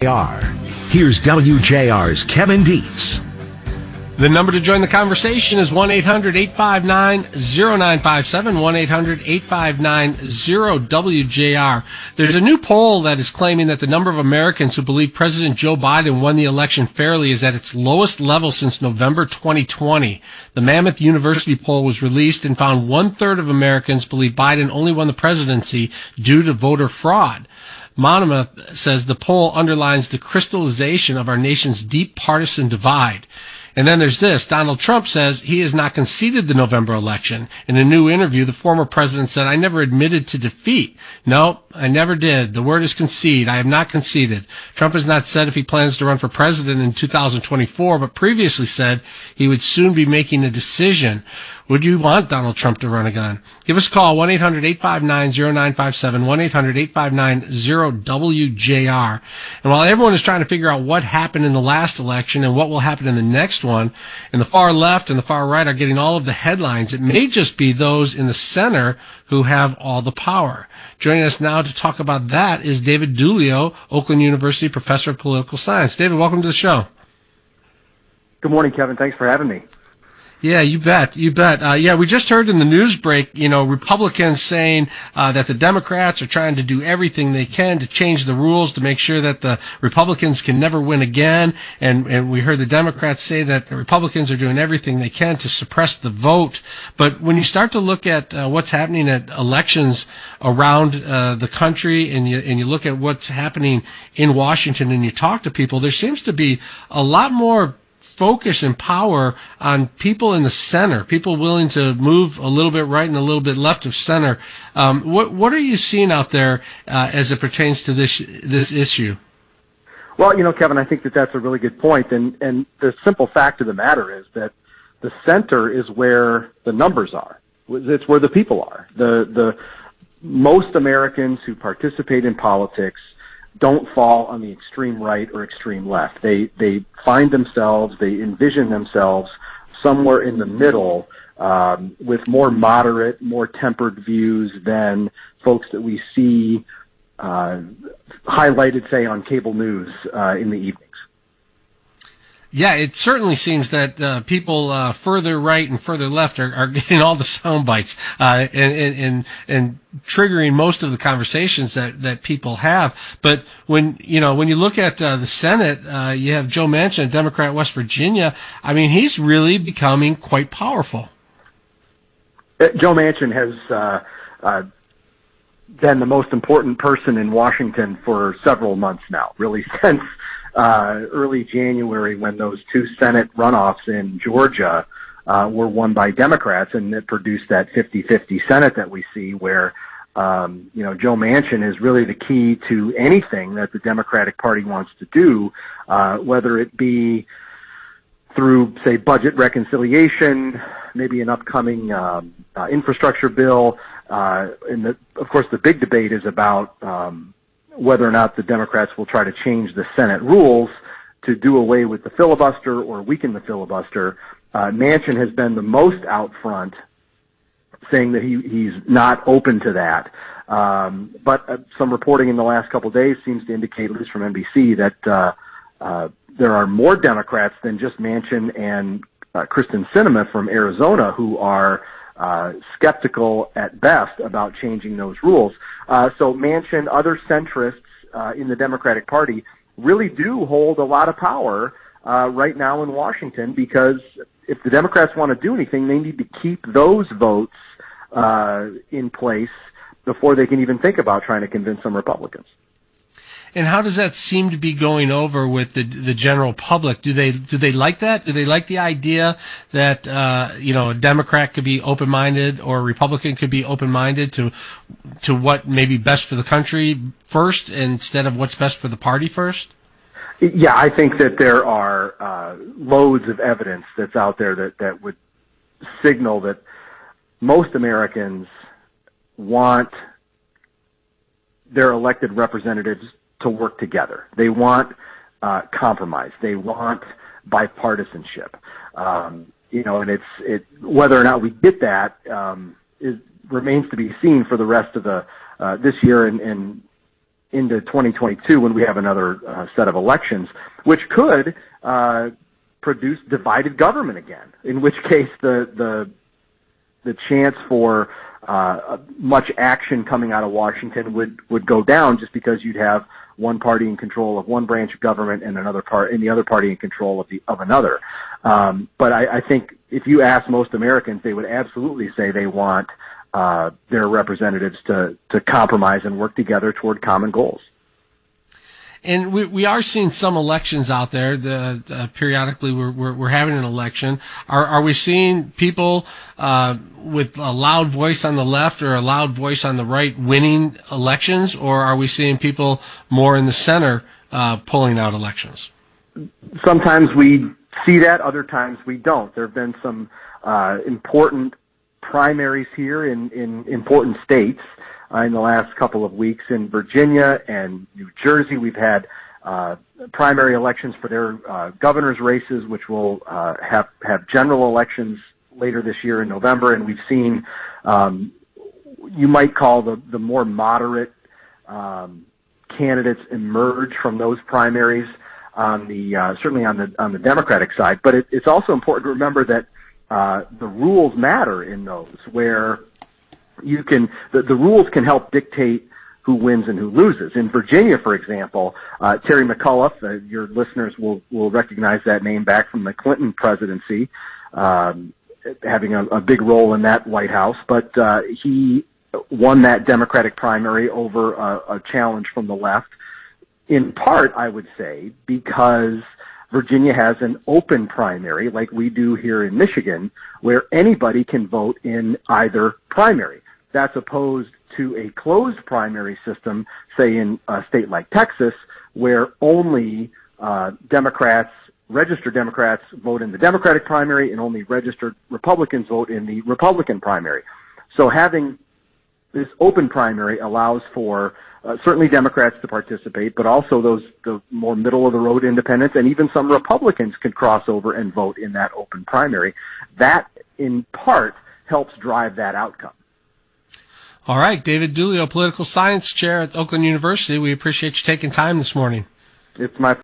Here's WJR's Kevin Dietz. The number to join the conversation is 1-800-859-0957, 1-800-859-0WJR. There's a new poll that is claiming that the number of Americans who believe President Joe Biden won the election fairly is at its lowest level since November 2020. The Mammoth University poll was released and found 1/3 of Americans believe Biden only won the presidency due to voter fraud. Monmouth says the poll underlines the crystallization of our nation's deep partisan divide. And then there's this. Donald Trump says he has not conceded the November election. In a new interview, the former president said, "I never admitted to defeat." No, I never did. The word is concede. I have not conceded. Trump has not said if he plans to run for president in 2024, but previously said he would soon be making a decision. Would you want Donald Trump to run again? Give us a call, 1-800-859-0957, 1-800-859-0WJR. And while everyone is trying to figure out what happened in the last election and what will happen in the next one, and the far left and the far right are getting all of the headlines, it may just be those in the center who have all the power. Joining us now to talk about that is David Dulio, Oakland University professor of political science. David, welcome to the show. Good morning, Kevin. Thanks for having me. Yeah, you bet. We just heard in the news break, Republicans saying that the Democrats are trying to do everything they can to change the rules to make sure that the Republicans can never win again. And we heard the Democrats say that the Republicans are doing everything they can to suppress the vote. But when you start to look at what's happening at elections around the country and you look at what's happening in Washington and you talk to people, there seems to be a lot more focus and power on people in the center, people willing to move a little bit right and a little bit left of center. What are you seeing out there as it pertains to this issue? Well, Kevin, I think that's a really good point. And the simple fact of the matter is that the center is where the numbers are. It's where the people are. The most Americans who participate in politics don't fall on the extreme right or extreme left. They find themselves, they envision themselves somewhere in the middle, with more moderate, more tempered views than folks that we see highlighted, say, on cable news in the evenings. Yeah, it certainly seems that people further right and further left are getting all the sound bites and triggering most of the conversations that people have. But when you look at the Senate, you have Joe Manchin, a Democrat, West Virginia. I mean, he's really becoming quite powerful. Joe Manchin has been the most important person in Washington for several months now, really since early January, when those two Senate runoffs in Georgia were won by Democrats, and it produced that 50-50 Senate that we see, where Joe Manchin is really the key to anything that the Democratic Party wants to do, whether it be through, say, budget reconciliation, maybe an upcoming infrastructure bill, and of course the big debate is about whether or not the Democrats will try to change the Senate rules to do away with the filibuster or weaken the filibuster. Manchin has been the most out front, saying that he's not open to that. But some reporting in the last couple of days seems to indicate, at least from NBC, that there are more Democrats than just Manchin and Kristen Sinema from Arizona who are skeptical at best about changing those rules. So Manchin, other centrists in the Democratic Party really do hold a lot of power right now in Washington, because if the Democrats want to do anything, they need to keep those votes in place before they can even think about trying to convince some Republicans. And how does that seem to be going over with the general public? Do they like that? Do they like the idea that a Democrat could be open-minded or a Republican could be open-minded to what may be best for the country first instead of what's best for the party first? Yeah, I think that there are loads of evidence that's out there that would signal that most Americans want their elected representatives to work together. They want compromise. They want bipartisanship. And whether or not we get that remains to be seen for the rest of this year and into 2022 when we have another set of elections, which could produce divided government again. In which case, the chance for much action coming out of Washington would go down, just because you'd have one party in control of one branch of government and the other party in control of another. But I think if you ask most Americans, they would absolutely say they want their representatives to compromise and work together toward common goals. And we are seeing some elections out there. Periodically, we're having an election. Are we seeing people with a loud voice on the left or a loud voice on the right winning elections, or are we seeing people more in the center pulling out elections? Sometimes we see that, other times we don't. There have been some important primaries here in important states. In the last couple of weeks in Virginia and New Jersey, we've had primary elections for their governor's races, which will have general elections later this year in November. And we've seen, you might call the more moderate candidates emerge from those primaries on the certainly on the Democratic side. But it's also important to remember that the rules matter in those, where the rules can help dictate who wins and who loses. In Virginia, for example, Terry McAuliffe, your listeners will recognize that name back from the Clinton presidency, having a big role in that White House, but he won that Democratic primary over a challenge from the left, in part, I would say, because Virginia has an open primary like we do here in Michigan, where anybody can vote in either primary. That's opposed to a closed primary system, say in a state like Texas, where only registered Democrats vote in the Democratic primary and only registered Republicans vote in the Republican primary. So having this open primary allows for certainly Democrats to participate, but also the more middle-of-the-road independents, and even some Republicans can cross over and vote in that open primary. That, in part, helps drive that outcome. All right, David Dulio, Political Science Chair at Oakland University. We appreciate you taking time this morning. It's my